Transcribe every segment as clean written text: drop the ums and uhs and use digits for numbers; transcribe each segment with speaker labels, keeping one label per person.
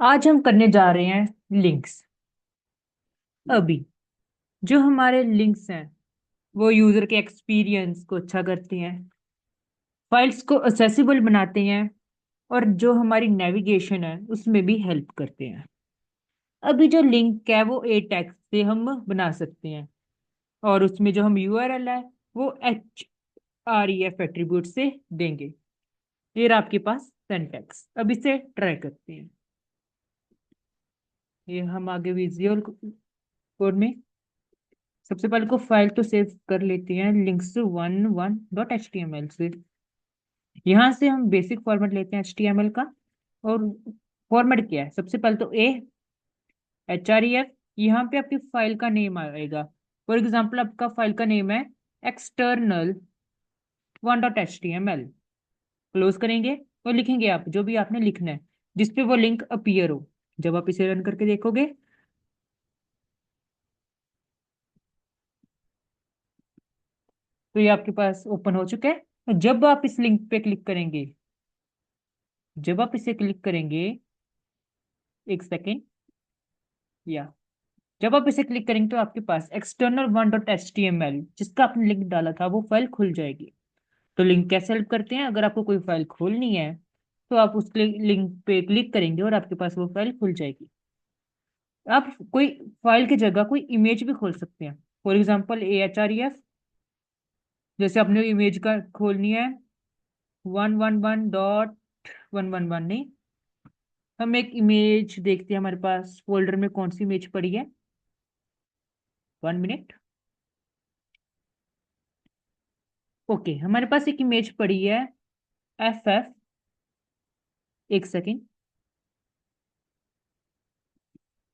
Speaker 1: आज हम करने जा रहे हैं लिंक्स। अभी जो हमारे लिंक्स हैं वो यूजर के एक्सपीरियंस को अच्छा करते हैं, फाइल्स को एक्सेसिबल बनाते हैं और जो हमारी नेविगेशन है उसमें भी हेल्प करते हैं। अभी जो लिंक है वो ए टैग से हम बना सकते हैं और उसमें जो हम यूआरएल है वो H R E F attribute से देंगे। फिर आपके पास सिंटैक्स, अब इसे ट्राई करते हैं। ये हम आगे विजुअल कोड में सबसे पहले को फाइल तो सेव कर लेते हैं links one one dot H T M L से। यहाँ से हम बेसिक फॉर्मेट लेते हैं एच टी एम एल का। और फॉर्मेट क्या है? सबसे पहले तो A H R E F, यहाँ पे आपकी फाइल का नेम आएगा। फॉर एग्जाम्पल आपका फाइल का नेम है external one dot H T M L. Close करेंगे और लिखेंगे आप जो भी आपने लिखना है जिसपे वो लिंक अपीयर हो। जब आप इसे रन करके देखोगे तो ये आपके पास ओपन हो चुका है। और जब आप इस लिंक पे क्लिक करेंगे, जब आप इसे क्लिक करेंगे, एक सेकेंड, या जब आप इसे क्लिक करेंगे तो आपके पास external one dot H T M L जिसका आपने लिंक डाला था वो फाइल खुल जाएगी। तो लिंक कैसे हेल्प करते हैं? अगर आपको कोई फाइल खोलनी है तो आप उस लिंक पे क्लिक करेंगे और आपके पास वो फाइल खुल जाएगी। आप कोई फाइल की जगह कोई इमेज भी खोल सकते हैं। For example A H R E F, जैसे आपने इमेज का खोलनी है one one one dot one one one, नहीं, हम एक इमेज देखते हैं हमारे पास फोल्डर में कौन सी इमेज पड़ी है। 1 मिनट। ओके, हमारे पास एक इमेज पड़ी है एफ एफ, एक सेकेंड।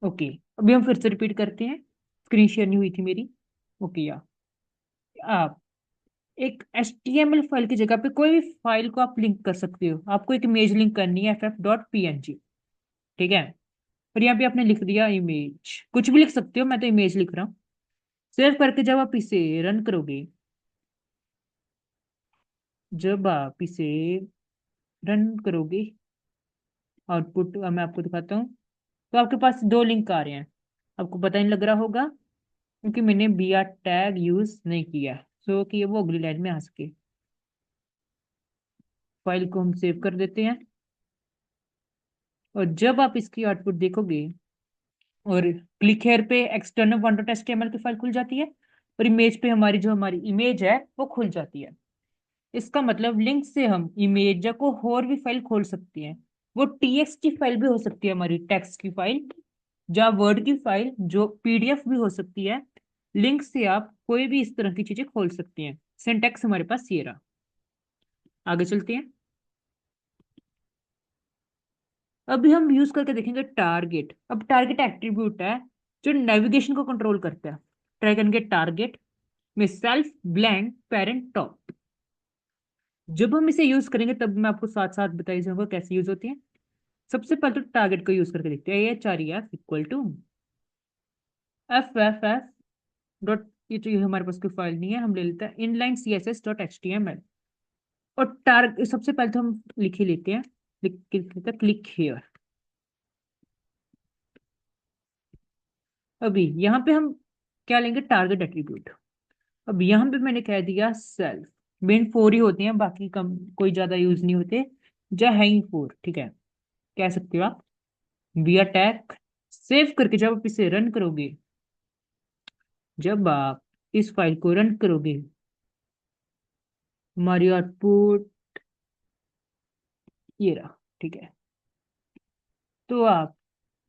Speaker 1: ओके, अभी हम फिर से रिपीट करते हैं, स्क्रीन शेयर नहीं हुई थी मेरी। ओके, या आप एक HTML फाइल की जगह पे कोई भी फाइल को आप लिंक कर सकते हो। आपको एक इमेज लिंक करनी है ff.png, ठीक है। और यहाँ पे आपने लिख दिया इमेज, कुछ भी लिख सकते हो, मैं तो इमेज लिख रहा हूँ। सेव करके जब आप इसे रन करोगे, जब आप इसे रन करोगे, आउटपुट मैं आपको दिखाता हूँ। तो आपके पास दो लिंक आ रहे हैं। आपको पता नहीं लग रहा होगा क्योंकि मैंने बी आर टैग यूज नहीं किया, सो कि वो अगली लाइन में आ सके। फाइल को हम सेव कर देते हैं और जब आप इसकी आउटपुट देखोगे और क्लिक हेयर पे एक्सटर्नल वन डॉट एचटीएमएल की फाइल खुल जाती है और इमेज पे हमारी इमेज है वो खुल जाती है। इसका मतलब लिंक से हम इमेज या को और भी फाइल खोल सकते हैं। वो टीएक्सटी फाइल भी हो सकती है, हमारी टेक्स्ट की फाइल, या वर्ड की फाइल, जो पीडीएफ भी हो सकती है। लिंक से आप कोई भी इस तरह की चीजें खोल सकते हैं। सिंटैक्स हमारे पास ये रहा। आगे चलते हैं। अभी हम यूज करके देखेंगे टारगेट। अब टारगेट एट्रीब्यूट है जो नेविगेशन को कंट्रोल करता है। ट्राई करेंगे टारगेट में सेल्फ ब्लैंक पेरेंट टॉप। जब हम इसे यूज करेंगे तब मैं आपको साथ साथ बताई जाऊंगा कैसे यूज होती है। सबसे पहले तो टारगेट को यूज करके देखते हैं। H R E F equal to F F F dot, ये तो ये हमारे पास कोई फाइल नहीं है, हम ले लेते हैं inline C S S dot H T M L. और टारगेट सबसे पहले तो हम लिख ही लेते हैं, क्लिक हियर। अभी यहाँ पे हम क्या लेंगे? Target attribute. अब यहाँ पे मैंने कह दिया सेल्फ। मेन फोर ही होते हैं, बाकी कम कोई ज्यादा यूज नहीं होते। जा है ही फोर, ठीक है, कह सकते हो आप। वी अटैक सेव करके जब आप इसे रन करोगे, जब आप इस फाइल को रन करोगे, हमारी आउटपुट ये रहा, ठीक है। तो आप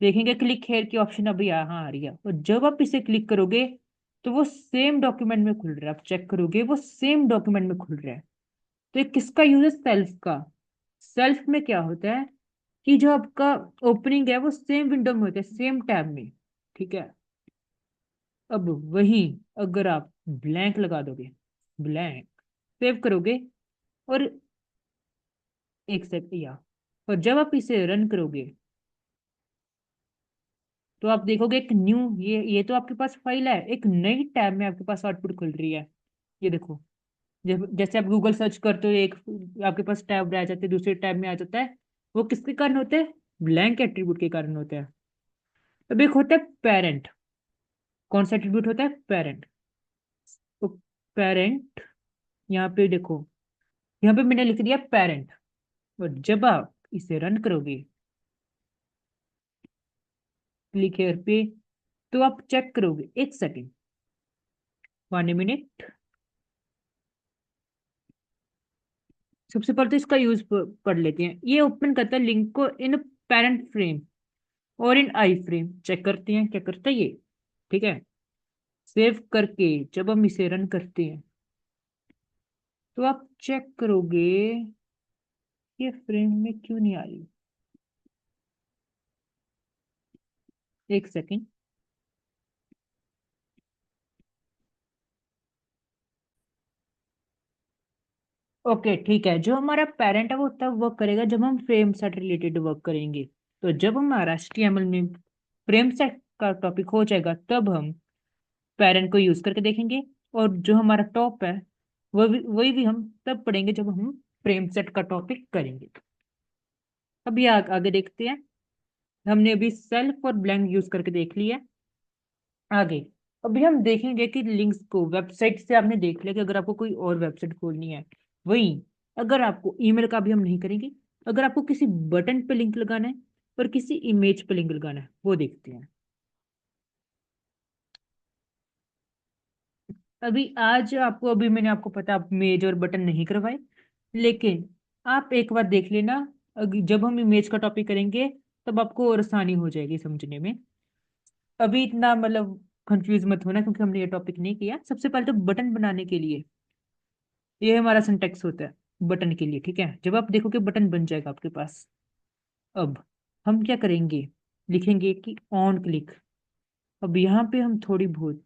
Speaker 1: देखेंगे क्लिक हेयर की ऑप्शन अभी यहाँ आ रही है और जब आप इसे क्लिक करोगे तो वो सेम डॉक्यूमेंट में खुल रहा है। आप चेक करोगे वो सेम डॉक्यूमेंट में खुल रहा है। तो ये किसका यूज है? सेल्फ का। सेल्फ में क्या होता है कि जो आपका ओपनिंग है वो सेम विंडो में होता है, सेम टैब में, ठीक है। अब वही अगर आप ब्लैंक लगा दोगे, ब्लैंक सेव करोगे और एक सेकंड, या और जब आप इसे रन करोगे तो आप देखोगे एक न्यू, ये तो आपके पास फाइल है, एक नई टैब में आपके पास आउटपुट खुल रही है। ये देखो, जब जैसे आप गूगल सर्च करते हो एक आपके पास टैब आ जाते हैं, दूसरे टैब में आ जाता है। वो किसके कारण होते हैं? ब्लैंक एट्रीब्यूट के कारण होता है। अब एक होता है पेरेंट। कौन सा एट्रीब्यूट होता है? पेरेंट। तो पेरेंट, यहाँ पे देखो, यहाँ पे मैंने लिख दिया पेरेंट। और जब आप इसे रन करोगे, क्लिक हेयर पे, तो आप चेक करोगे, एक सेकेंड, 1 मिनट। सबसे पहले तो इसका यूज पढ़ लेते हैं। ये ओपन करता है लिंक को इन पेरेंट फ्रेम और इन आई फ्रेम। चेक करते हैं क्या करता है ये। ठीक है, सेव करके जब हम इसे रन करते हैं, तो आप चेक करोगे ये फ्रेम में क्यों नहीं आ रही। एक सेकेंड। ओके ठीक है, जो हमारा पेरेंट है वो तब वर्क करेगा जब हम फ्रेम सेट रिलेटेड वर्क करेंगे। तो जब हमारा HTML में फ्रेम सेट का टॉपिक हो जाएगा, तब हम पेरेंट को यूज करके देखेंगे। और जो हमारा टॉप है, वही भी हम तब पढ़ेंगे जब हम फ्रेम सेट का टॉपिक करेंगे। अभी आगे देखते हैं। हमने अभी सेल्फ और ब्लैंक यूज करके देख लिया। आगे अभी हम देखेंगे कि लिंक्स को वेबसाइट से आपने देख लिया कि अगर आपको कोई और वेबसाइट खोलनी है, वही अगर आपको ईमेल का भी हम नहीं करेंगे। अगर आपको किसी बटन पे लिंक लगाना है और किसी इमेज पे लिंक लगाना है, वो देखते हैं। अभी आज आपको, अभी मैंने आपको पता, आप इमेज और बटन नहीं करवाए, लेकिन आप एक बार देख लेना। जब हम इमेज का टॉपिक करेंगे, तब आपको और आसानी हो जाएगी समझने में। अभी इतना मतलब कंफ्यूज मत होना, क्योंकि हमने ये टॉपिक नहीं किया। सबसे पहले तो बटन बनाने के लिए ये हमारा सिंटेक्स होता है बटन के लिए। ठीक है, जब आप देखोगे बटन बन जाएगा आपके पास। अब हम क्या करेंगे, लिखेंगे कि ऑन क्लिक। अब यहाँ पे हम थोड़ी बहुत,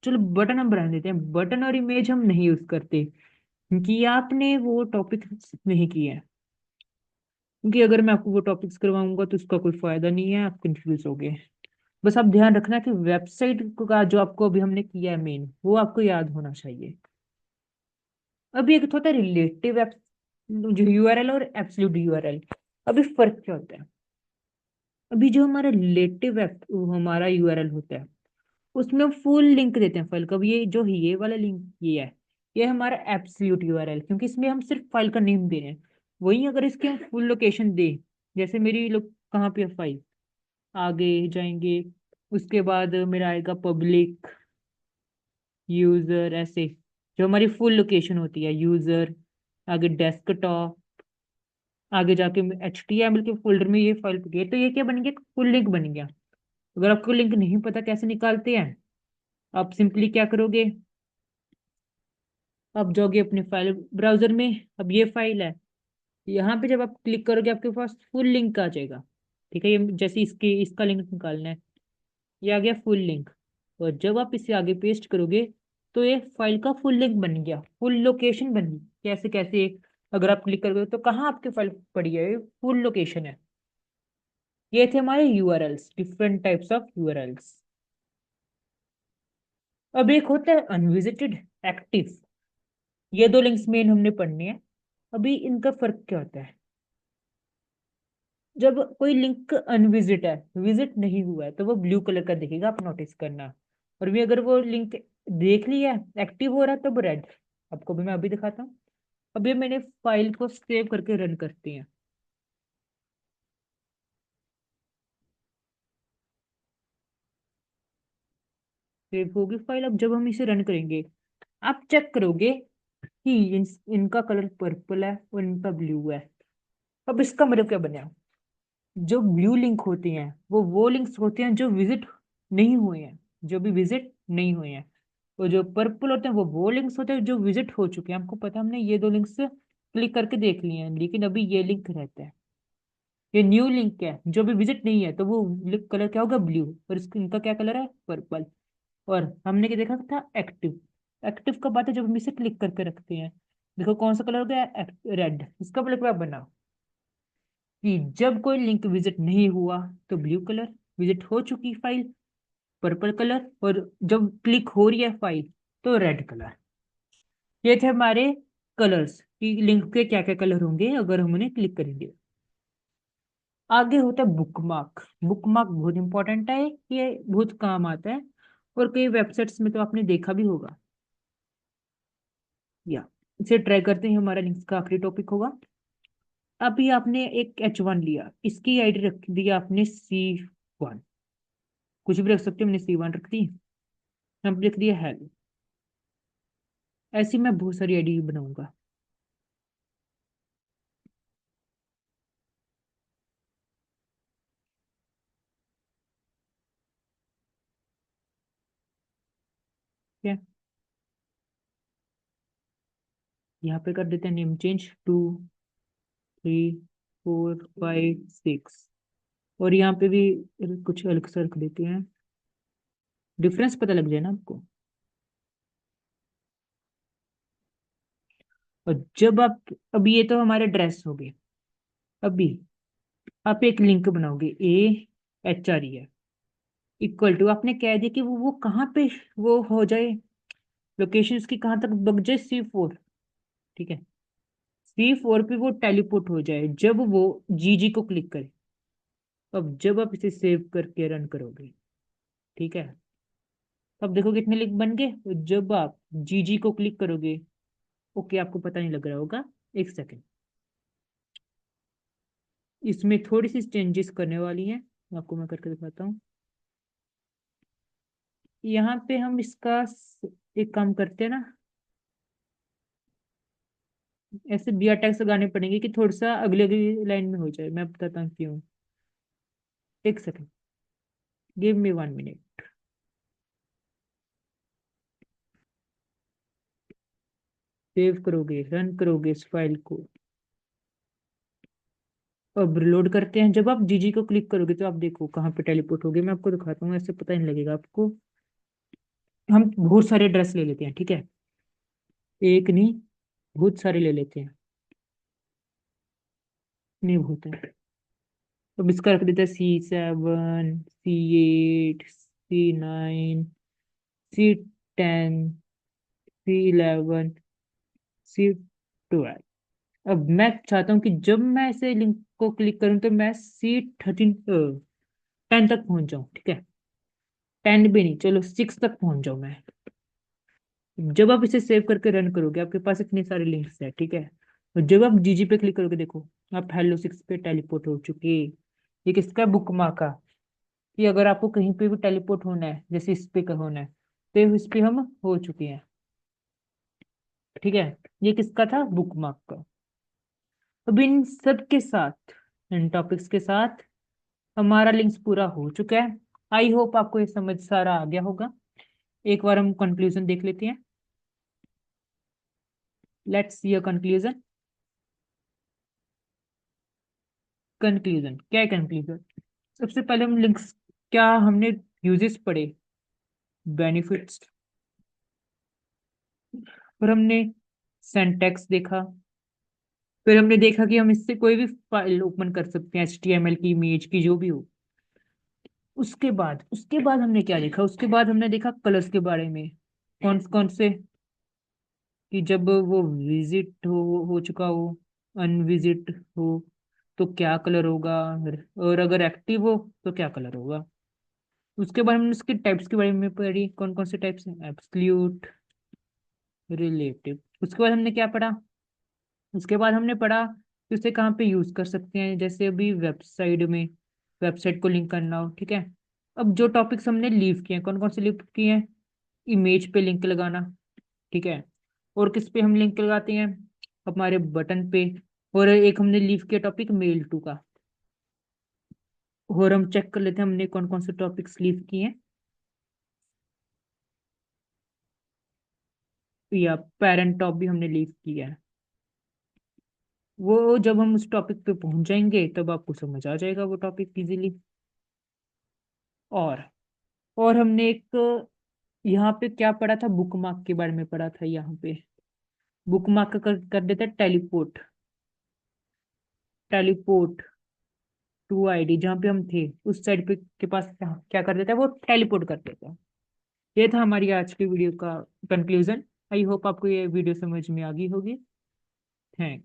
Speaker 1: चलो बटन हम बना देते हैं। बटन और इमेज हम नहीं यूज करते, क्योंकि आपने वो टॉपिक नहीं किया है। क्योंकि अगर मैं आपको वो टॉपिक्स करवाऊंगा तो उसका कोई फायदा नहीं है, आप कंफ्यूज हो गए। बस आप ध्यान रखना कि वेबसाइट का जो आपको अभी हमने किया है मेन, वो आपको याद होना चाहिए। अभी एक तो होता है रिलेटिव जो यूआरएल और एब्सोल्यूट यूआरएल। अभी फर्क क्या होता है? अभी जो हमारा रिलेटिव हमारा यूआरएल होता है, उसमें हम फुल लिंक देते हैं फाइल का। अब ये जो ये वाला लिंक ये है, ये हमारा एब्सोल्यूट यूआरएल, क्योंकि इसमें हम सिर्फ फाइल का नेम दे रहे हैं। वहीं अगर इसकी हम फुल लोकेशन दे, जैसे मेरी लोग कहाँ पे है फाइल, आगे जाएंगे, उसके बाद मेरा आएगा पब्लिक यूजर, ऐसे जो हमारी फुल लोकेशन होती है यूजर। आगे डेस्कटॉप, आगे जाके HTML के फोल्डर में ये फाइल पड़ी है, तो ये क्या बन गया? फुल लिंक बन गया। अगर आपको लिंक नहीं पता कैसे निकालते हैं, आप सिंपली क्या करोगे, आप जाओगे अपने फाइल ब्राउजर में। अब ये फाइल है, यहाँ पे जब आप क्लिक करोगे आपके पास फुल लिंक आ जाएगा। ठीक है, ये जैसे इसके इसका लिंक निकालना है, ये आ गया फुल लिंक। और जब आप इसे आगे पेस्ट करोगे, तो ये फाइल का फुल लिंक बन गया, फुल लोकेशन बन गई। कैसे कैसे? अगर आप क्लिक करोगे तो कहाँ आपकी फाइल पड़ी है? फुल लोकेशन है। ये थे हमारे URLs, different types of URLs. अब एक होता है अनविजिटेड, एक्टिव। ये दो लिंक्स मेन हमने पढ़ने हैं। अभी इनका फर्क क्या होता है? जब कोई लिंक अनविजिट है, विजिट नहीं हुआ है, तो वो ब्लू कलर का दिखेगा, आप नोटिस करना। और भी अगर वो लिंक देख लिया, एक्टिव हो रहा है, तब रेड। आपको भी मैं अभी दिखाता हूँ। अभी मैंने फाइल को सेव करके रन करते हैं। सेव होगी फाइल। अब जब हम इसे रन करेंगे, आप चेक करोगे कि इनका कलर पर्पल है और इनका ब्लू है। अब इसका मतलब क्या बना? जो ब्लू लिंक होते हैं वो लिंक्स होते हैं जो विजिट नहीं हुए हैं, जो भी विजिट नहीं हुए हैं। और जो पर्पल होते हैं वो लिंक्स होते हैं जो विजिट हो चुके हैं। हमको पता, हमने ये दो लिंक्स क्लिक करके देख लिए हैं, लेकिन अभी ये लिंक रहता है। ये न्यू लिंक है, जो भी विजिट नहीं है, तो वो कलर क्या होगा? ब्लू। और इसका इनका क्या कलर है? पर्पल। और हमने क्या देखा था? एक्टिव। एक्टिव कब आता है? जब हम इसे क्लिक करके रखते हैं। देखो कौन सा कलर हो गया? रेड। इसका मतलब क्या बना कि जब कोई लिंक विजिट नहीं हुआ तो ब्लू कलर, विजिट हो चुकी फाइल पर्पल कलर, और जब क्लिक हो रही है फाइल तो रेड कलर। ये थे हमारे कलर्स कि लिंक के क्या क्या कलर होंगे अगर हम उन्हें क्लिक करेंगे। आगे होता है बुकमार्क। बुकमार्क बहुत इंपॉर्टेंट है, ये बहुत काम आता है, और कई वेबसाइट्स में तो आपने देखा भी होगा। या इसे ट्राई करते हैं, हमारा लिंक्स का आखिरी टॉपिक होगा। अभी आपने एक H1 लिया, इसकी आईडी रख दिया आपने C1, कुछ भी रख सकते हो, मैंने C1 रख दी। हम लिख दिया हेलो। ऐसी मैं बहुत सारी आईडी बनाऊंगा। ठीक है, यहाँ पे कर देते हैं नेम चेंज 2 3 4 5 6, और यहाँ पे भी कुछ अलग से रख देते हैं, डिफरेंस पता लग जाए ना आपको। और जब आप, अभी ये तो हमारे ड्रेस हो गए। अभी आप एक लिंक बनाओगे, AHRE है इक्वल टू, आपने कह दिया कि वो कहाँ पे वो हो जाए, लोकेशन उसकी कहाँ तक बग जाए, C4। ठीक है, C4 पे वो टेलीपोर्ट हो जाए जब वो GG को क्लिक करे। अब जब आप इसे सेव करके रन करोगे, ठीक है, तब देखो कितने लिंक बन गए। तो जब आप GG को क्लिक करोगे, ओके, आपको पता नहीं लग रहा होगा, एक सेकेंड, इसमें थोड़ी सी चेंजेस करने वाली हैं, आपको मैं करके दिखाता हूँ। यहाँ पे हम इसका एक काम करते हैं ना, ऐसे बियर टैग्स लगाने पड़ेंगे कि थोड़ा सा अगली अगली लाइन में हो जाए, मैं बताता हूँ क्यों। एक second, give me 1 minute. Save करोगे, रन करोगे इस फाइल को। अब रिलोड करते हैं, जब आप GG को क्लिक करोगे तो आप देखो कहाँ पे टेलीपोर्ट होगे, मैं आपको दिखाता हूँ, ऐसे पता नहीं लगेगा आपको। हम बहुत सारे ड्रेस ले लेते हैं, ठीक है, एक नहीं, बहुत सारे ले लेते हैं, नहीं बहुत है। अब इसका रख देते हैं C7, C8, C9, C10, C11, C12। अब मैं चाहता हूँ कि जब मैं ऐसे लिंक को क्लिक करूँ तो मैं C10 तक पहुंच जाऊँ, ठीक है, 10 भी नहीं, चलो 6 तक पहुंच जाऊँ मैं। जब आप इसे सेव करके रन करोगे, आपके पास इतने सारे लिंक्स है, ठीक है, और जब आप GG पे क्लिक करोगे, देखो आप Hello 6 पे टेलीपोर्ट हो चुके। ये किसका, बुकमार्क का, कि अगर आपको कहीं पे भी टेलीपोर्ट होना है, जैसे इस पे का होना है, तो इस पे हम हो चुके हैं। ठीक है, ये किसका था, बुकमार्क का। अब इन सब के साथ, इन टॉपिक्स के साथ हमारा लिंक्स पूरा हो चुका है। आई होप आपको ये समझ सारा आ गया होगा। एक बार हम कंक्लूजन देख लेते हैं। Let's see a conclusion. Conclusion क्या है, कंक्लूजन, सबसे पहले हम लिंक्स, क्या हमने यूजेस पढ़े, बेनिफिट्स, फिर हमने सिंटैक्स देखा, फिर हमने देखा कि हम इससे कोई भी फाइल ओपन कर सकते हैं, HTML की, इमेज की, जो भी हो। उसके बाद हमने क्या देखा, उसके बाद हमने देखा कलर्स के बारे में, कौन कौन से, कि जब वो विजिट हो चुका हो, अनविजिट हो, तो क्या कलर होगा, और अगर एक्टिव हो तो क्या कलर होगा। उसके बाद हमने उसके टाइप्स के बारे में पढ़ी, कौन कौन से टाइप्स हैं, एब्सोल्यूट, रिलेटिव। उसके बाद हमने क्या पढ़ा, उसके बाद हमने पढ़ा कि उसे कहाँ पे यूज कर सकते हैं, जैसे अभी वेबसाइट में, वेबसाइट को लिंक करना हो, ठीक है। अब जो टॉपिक्स हमने लीव किए हैं, कौन कौन से लीव किए हैं, इमेज पे लिंक लगाना, ठीक है, और किस पे हम लिंक लगाते हैं, हमारे बटन पे। और एक हमने लीव किया टॉपिक मेल टू का। और हम चेक कर लेते हैं हमने कौन कौन से टॉपिक्स लीव किए हैं, या पेरेंट टॉप भी हमने लीव किया है। वो जब हम उस टॉपिक पे पहुंच जाएंगे तब आपको समझ आ जाएगा वो टॉपिक इजीली। और और हमने एक, यहाँ पे क्या पढ़ा था, बुकमार्क के बारे में पढ़ा था यहाँ पे। बुकमार्क कर देता है टेलीपोर्ट, टेलीपोर्ट टू आईडी, जहाँ पे हम थे उस साइड पे के पास क्या क्या कर देता है, वो टेलीपोर्ट कर देता है। ये था हमारी आज की वीडियो का कंक्लूजन। आई होप आपको ये वीडियो समझ में आ गई होगी। थैंक